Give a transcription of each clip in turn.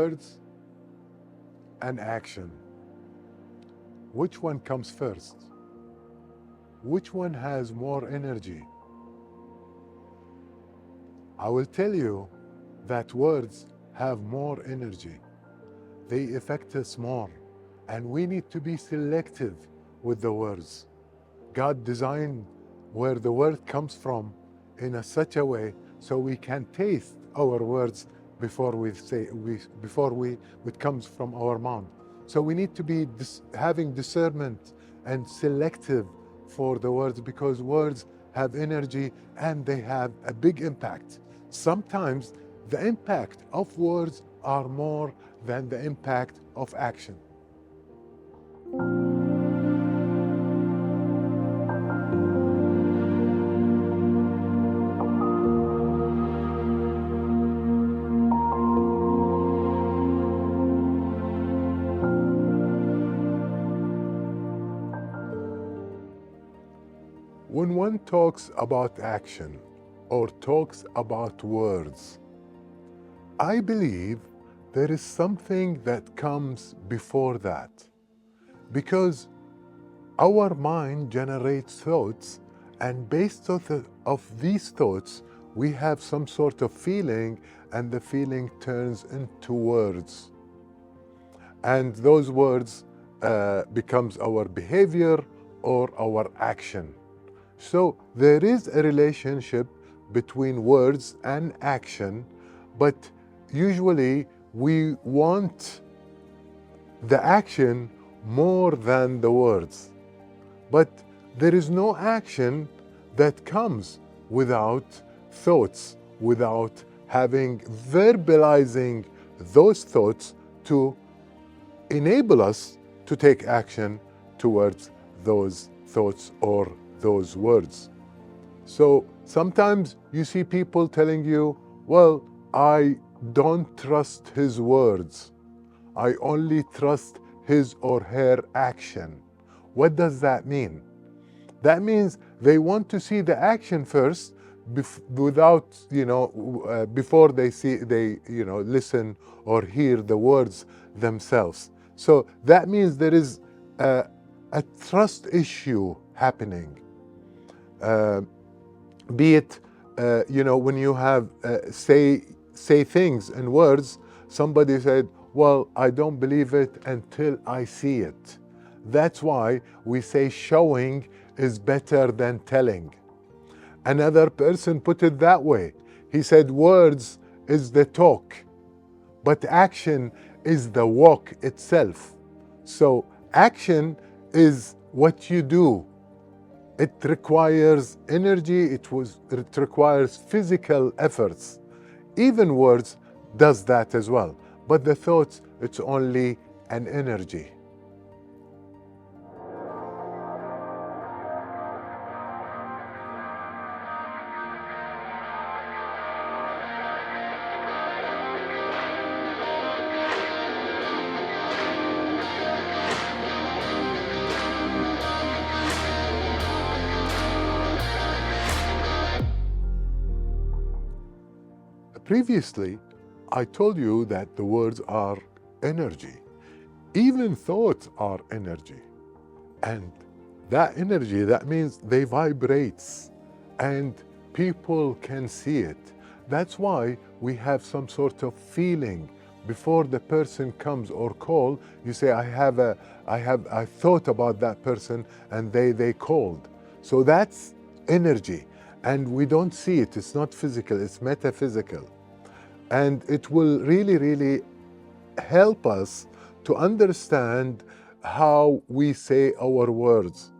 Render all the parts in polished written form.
Words and action. Which one comes first? Which one has more energy? I will tell you that words have more energy. They affect us more, and we need to be selective with the words. God designed where the word comes from in such a way so we can taste our words before it comes from our mouth. So we need to be having discernment and selective for the words, because words have energy and they have a big impact. Sometimes the impact of words are more than the impact of action. When one talks about action or talks about words, I believe there is something that comes before that, because our mind generates thoughts, and based of these thoughts, we have some sort of feeling, and the feeling turns into words. And those words becomes our behavior or our action. So there is a relationship between words and action, but usually we want the action more than the words. But there is no action that comes without thoughts, without verbalizing those thoughts to enable us to take action towards those thoughts or those words. So sometimes you see people telling you, well, I don't trust his words. I only trust his or her action. What does that mean? That means they want to see the action first without, before they listen or hear the words themselves. So that means there is a trust issue happening. Be it, when you have say things and words, somebody said, well, I don't believe it until I see it. That's why we say showing is better than telling. Another person put it that way. He said words is the talk, but action is the walk itself. So action is what you do. It requires energy, it requires physical efforts. Even words does that as well. But the thoughts, it's only an energy. Previously, I told you that the words are energy. Even thoughts are energy. And that energy, that means they vibrate and people can see it. That's why we have some sort of feeling. Before the person comes or call, you say, I thought about that person and they called. So that's energy. And we don't see it. It's not physical, it's metaphysical. And it will really, really help us to understand how we say our words.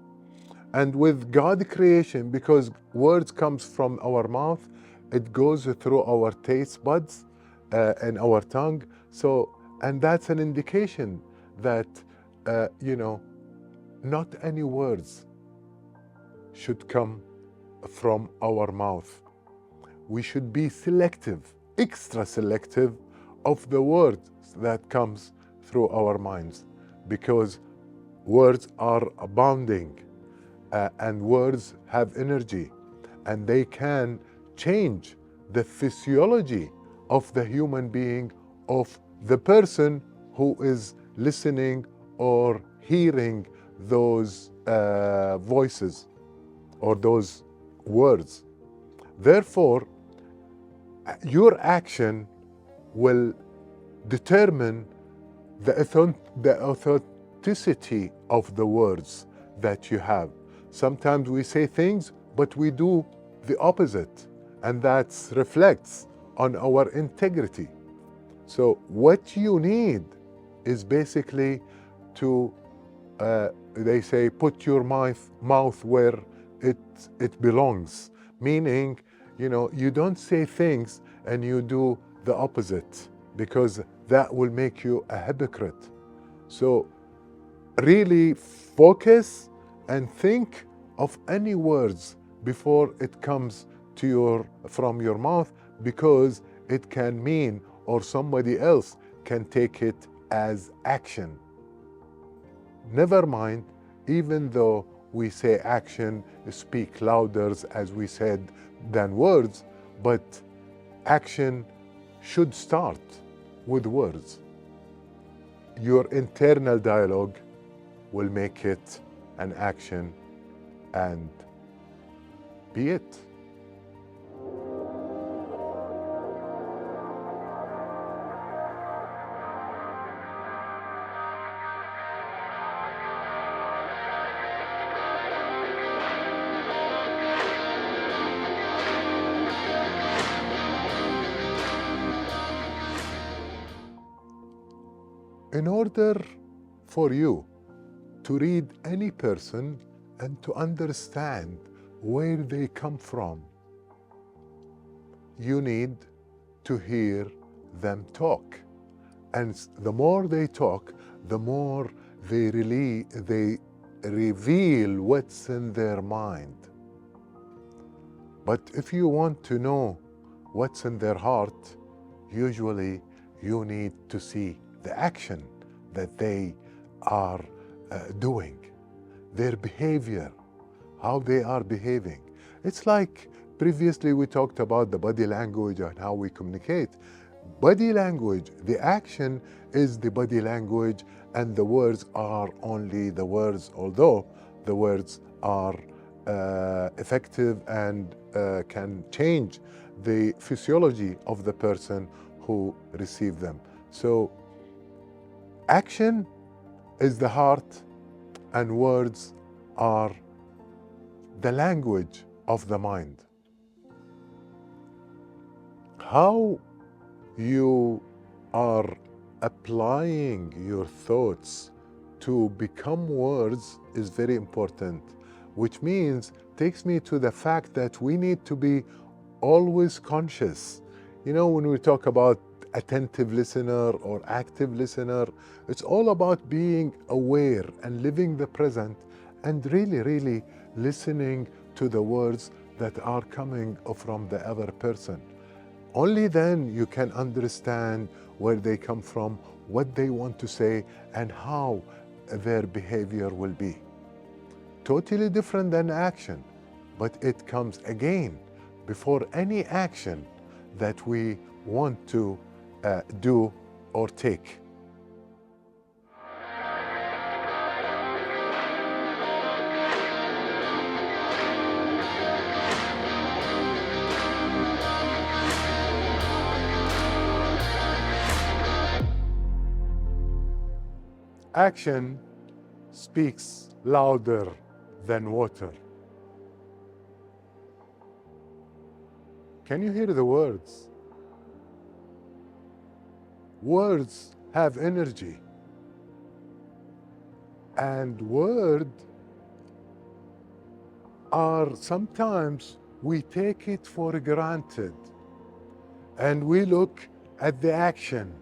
And with God creation, because words comes from our mouth, it goes through our taste buds and our tongue. So, and that's an indication that, not any words should come from our mouth. We should be selective, extra selective of the words that comes through our minds, because words are abounding and words have energy, and they can change the physiology of the human being, of the person who is listening or hearing those voices or those words. Therefore, your action will determine the authenticity of the words that you have. Sometimes we say things, but we do the opposite, and that reflects on our integrity. So what you need is basically to, they say, put your mouth where it belongs. Meaning, you don't say things and you do the opposite, because that will make you a hypocrite. So really focus and think of any words before it comes to from your mouth, because it can mean, or somebody else can take it as action. Never mind, even though we say action speak louder, as we said, than words, but action should start with words. Your internal dialogue will make it an action, and be it. In order for you to read any person and to understand where they come from, you need to hear them talk. And the more they talk, the more they reveal what's in their mind. But if you want to know what's in their heart, usually you need to see the action that they are doing, their behavior, how they are behaving. It's like previously we talked about the body language and how we communicate. Body language, the action is the body language, and the words are only the words, although the words are effective and can change the physiology of the person who received them. So action is the heart, and words are the language of the mind. How you are applying your thoughts to become words is very important, which means takes me to the fact that we need to be always conscious. When we talk about attentive listener or active listener, it's all about being aware and living the present, and really listening to the words that are coming from the other person. Only then you can understand where they come from, what they want to say, and how their behavior will be. Totally different than action, but it comes again before any action that we want to do or take. Action speaks louder than water. Can you hear the words? Words have energy, and words are sometimes we take it for granted, and we look at the action.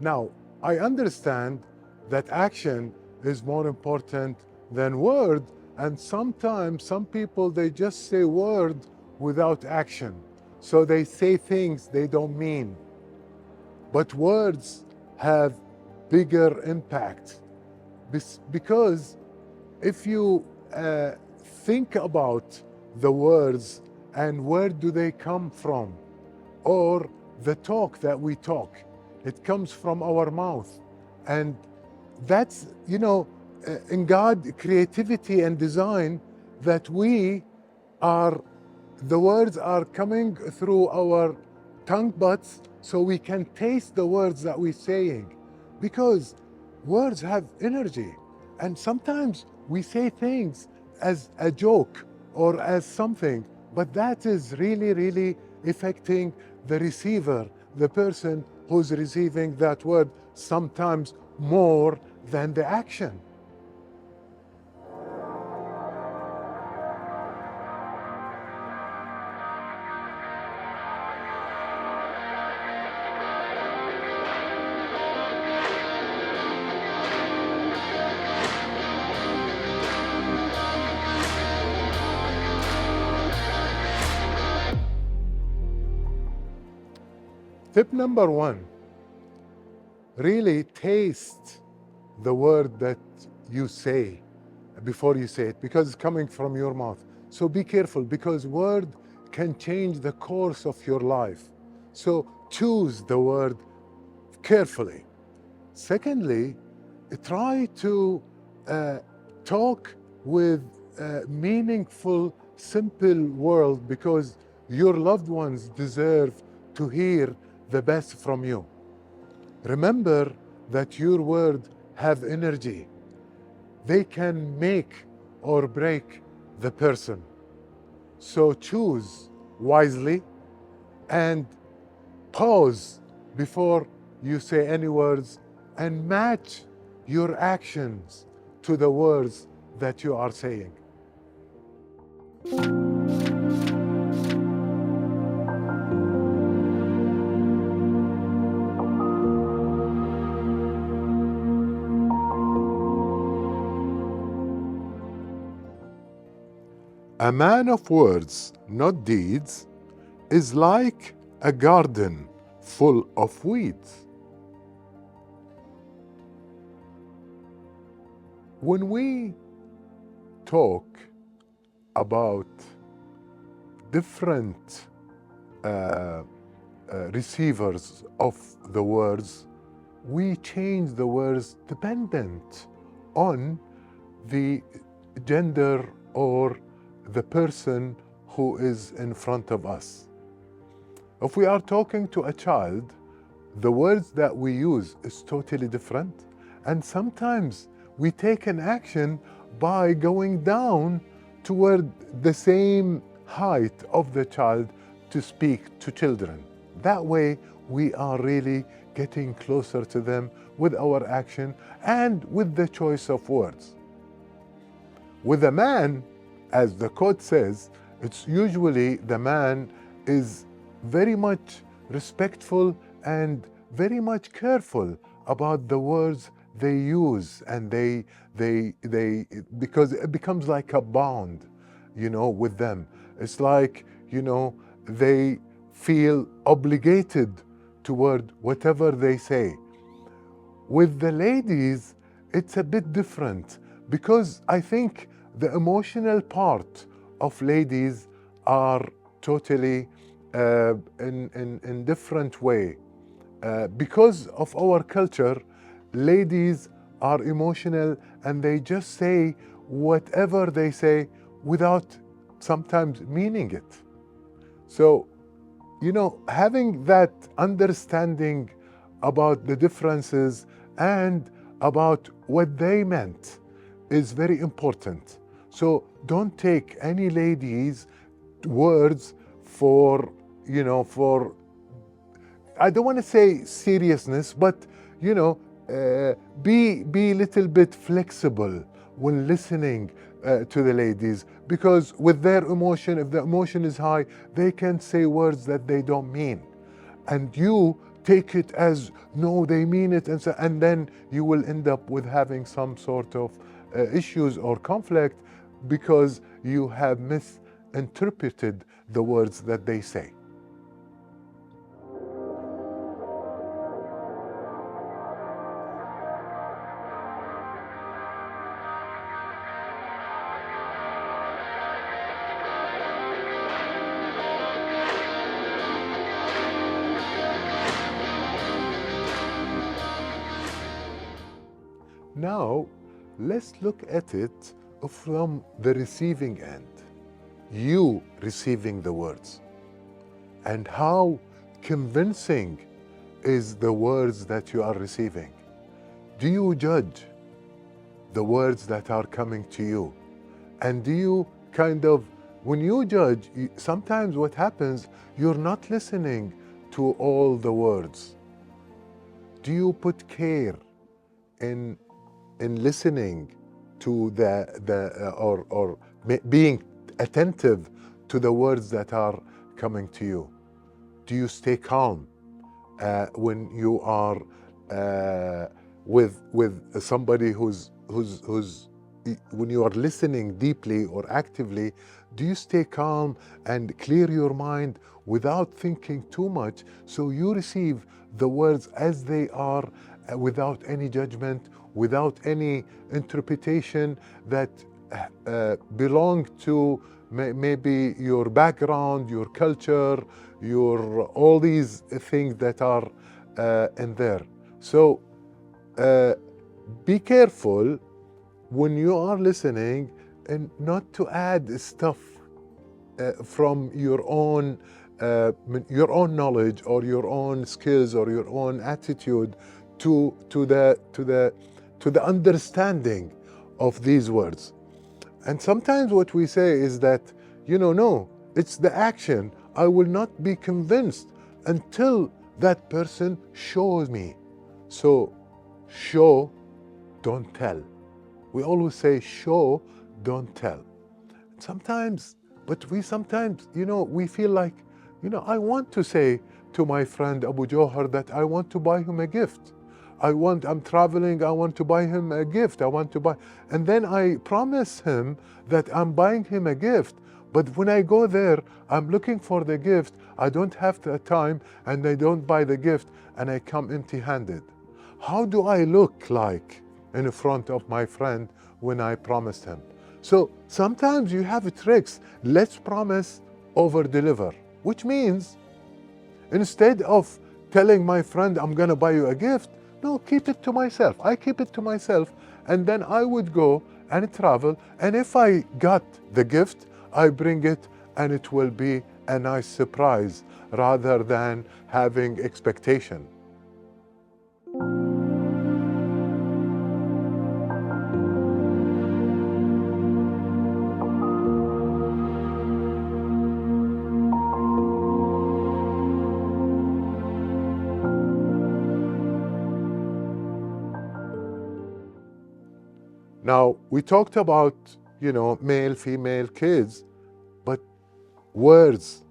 Now, I understand that action is more important than word, and sometimes some people, they just say word without action. So they say things they don't mean. But words have bigger impact, because if you think about the words and where do they come from, or the talk that we talk, It comes from our mouth. And that's, in God, creativity and design, that we are, the words are coming through our tongue buds so we can taste the words that we're saying. Because words have energy. And sometimes we say things as a joke or as something, but that is really, really affecting the receiver, the person who's receiving that word, sometimes more than the action. Tip number one, really taste the word that you say before you say it, because it's coming from your mouth. So be careful, because word can change the course of your life. So choose the word carefully. Secondly, try to talk with meaningful, simple words, because your loved ones deserve to hear the best from you. Remember that your words have energy. They can make or break the person. So choose wisely and pause before you say any words, and match your actions to the words that you are saying. A man of words, not deeds, is like a garden full of weeds. When we talk about different receivers of the words, we change the words dependent on the gender or the person who is in front of us. If we are talking to a child, the words that we use is totally different, and sometimes we take an action by going down toward the same height of the child to speak to children. That way we are really getting closer to them with our action and with the choice of words. With a man, as the quote says, it's usually the man is very much respectful and very much careful about the words they use, and they because it becomes like a bond, with them. It's like, they feel obligated toward whatever they say. With the ladies, it's a bit different, because I think the emotional part of ladies are totally in different way. Because of our culture, ladies are emotional and they just say whatever they say without sometimes meaning it. So, having that understanding about the differences and about what they meant is very important. So don't take any lady's words for, I don't want to say seriousness, but, be a little bit flexible when listening to the ladies, because with their emotion, if the emotion is high, they can say words that they don't mean. And you take it as, no, they mean it, and then you will end up with having some sort of issues or conflict because you have misinterpreted the words that they say. Now, let's look at it from the receiving end. You receiving the words. And how convincing is the words that you are receiving? Do you judge the words that are coming to you? And do you when you judge, sometimes what happens, you're not listening to all the words. Do you put care in listening to being attentive to the words that are coming to you? Do you stay calm when you are with somebody who's when you are listening deeply or actively? Do you stay calm and clear your mind without thinking too much, so you receive the words as they are, without any judgment, without any interpretation that belong to maybe your background, your culture, your all these things that are in there? So be careful when you are listening and not to add stuff from your own knowledge or your own skills or your own attitude to the understanding of these words. And sometimes what we say is that, no, it's the action. I will not be convinced until that person shows me. So show, don't tell. We always say show, don't tell. Sometimes, we feel like, I want to say to my friend Abu Johar that I want to buy him a gift. I'm traveling, I want to buy him a gift. And then I promise him that I'm buying him a gift. But when I go there, I'm looking for the gift. I don't have the time and I don't buy the gift and I come empty-handed. How do I look like in front of my friend when I promised him? So sometimes you have tricks. Let's promise, over deliver, which means instead of telling my friend I'm gonna buy you a gift, no, keep it to myself. I keep it to myself, and then I would go and travel, and if I got the gift, I bring it, and it will be a nice surprise rather than having expectation. Now, we talked about, male, female, kids, but words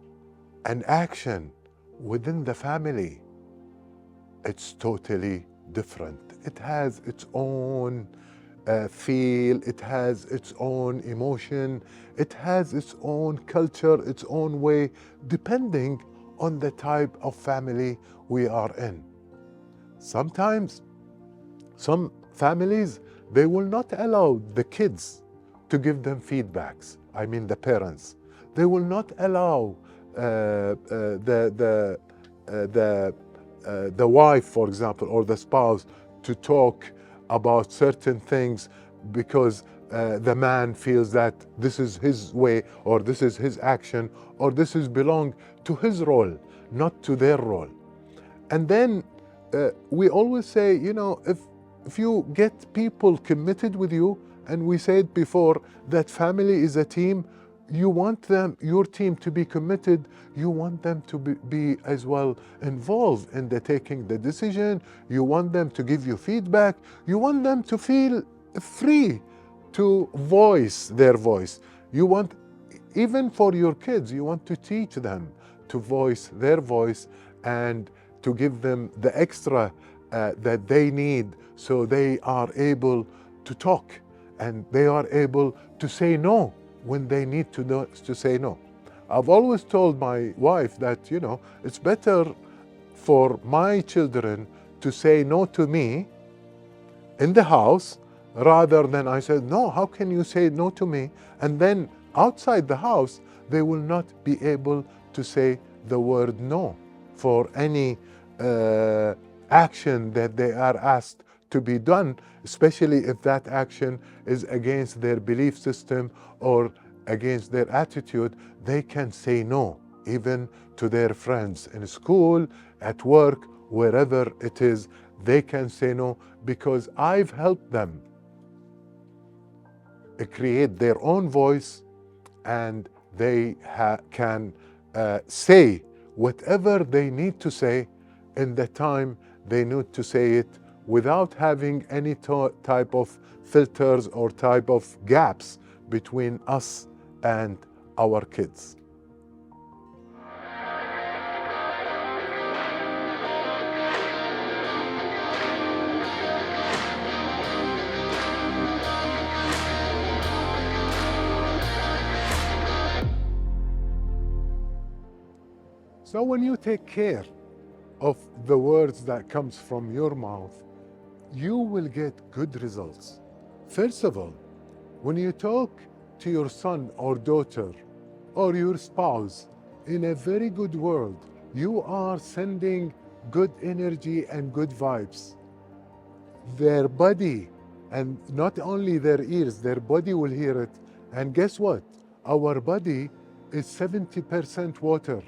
and action within the family, it's totally different. It has its own feel, it has its own emotion, it has its own culture, its own way, depending on the type of family we are in. Sometimes, some families, they will not allow the kids to give them feedbacks. I mean the parents. They will not allow the wife, for example, or the spouse to talk about certain things because the man feels that this is his way, or this is his action, or this is belong to his role, not to their role. And then we always say, if you get people committed with you, and we said before that family is a team, you want your team to be committed, you want them to be as well involved in taking the decision, you want them to give you feedback, you want them to feel free to voice their voice. You want, even for your kids, you want to teach them to voice their voice and to give them the extra that they need, so they are able to talk and they are able to say no when they need to say no. I've always told my wife that, it's better for my children to say no to me in the house rather than I said, no, how can you say no to me? And then outside the house, they will not be able to say the word no for any action that they are asked to be done, especially if that action is against their belief system or against their attitude, they can say no, even to their friends in school, at work, wherever it is. They can say no because I've helped them create their own voice, and they can say whatever they need to say in the time they need to say it, without having any type of filters or type of gaps between us and our kids. So when you take care of the words that comes from your mouth, you will get good results. First of all, when you talk to your son or daughter or your spouse in a very good word, you are sending good energy and good vibes. Their body, and not only their ears, their body will hear it. And guess what? Our body is 70% water,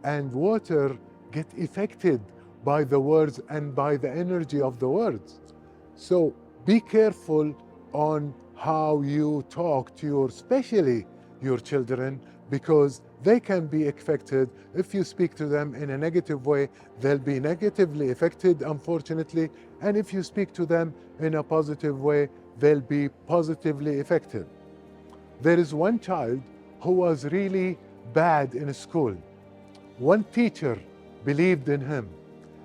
and water get affected by the words and by the energy of the words. So be careful on how you talk to especially your children, because they can be affected. If you speak to them in a negative way, they'll be negatively affected, unfortunately. And if you speak to them in a positive way, they'll be positively affected. There is one child who was really bad in school. One teacher believed in him,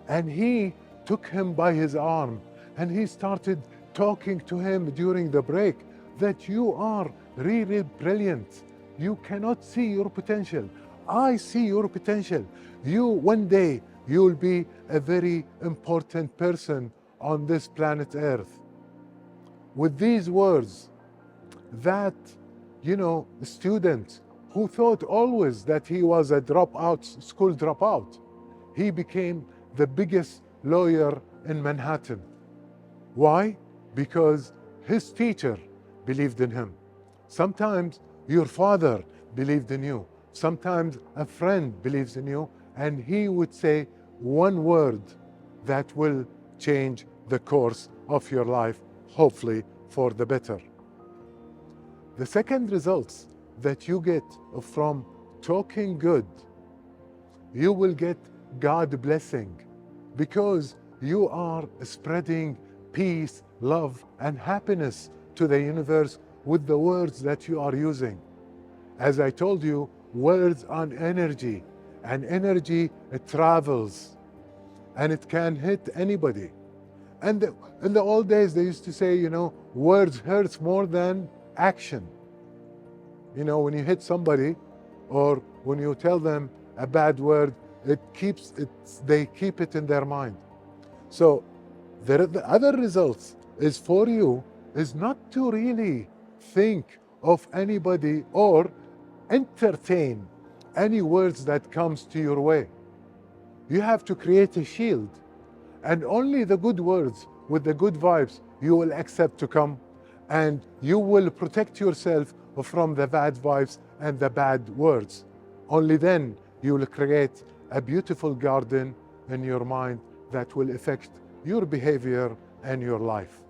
and he took him by his arm, and he started talking to him during the break that you are really brilliant. You cannot see your potential. I see your potential. One day, you'll be a very important person on this planet Earth. With these words, that, student who thought always that he was a school dropout, he became the biggest lawyer in Manhattan. Why? Because his teacher believed in him. Sometimes your father believed in you. Sometimes a friend believes in you, and he would say one word that will change the course of your life, hopefully for the better. The second results that you get from talking good, you will get God blessing, because you are spreading peace, love, and happiness to the universe with the words that you are using. As I told you, words are energy, and energy, it travels, and it can hit anybody. And in the old days, they used to say, words hurts more than action. When you hit somebody or when you tell them a bad word, they keep it in their mind. So the other results is for you is not to really think of anybody or entertain any words that comes to your way. You have to create a shield, and only the good words with the good vibes you will accept to come, and you will protect yourself from the bad vibes and the bad words. Only then you will create a beautiful garden in your mind that will affect your behavior and your life.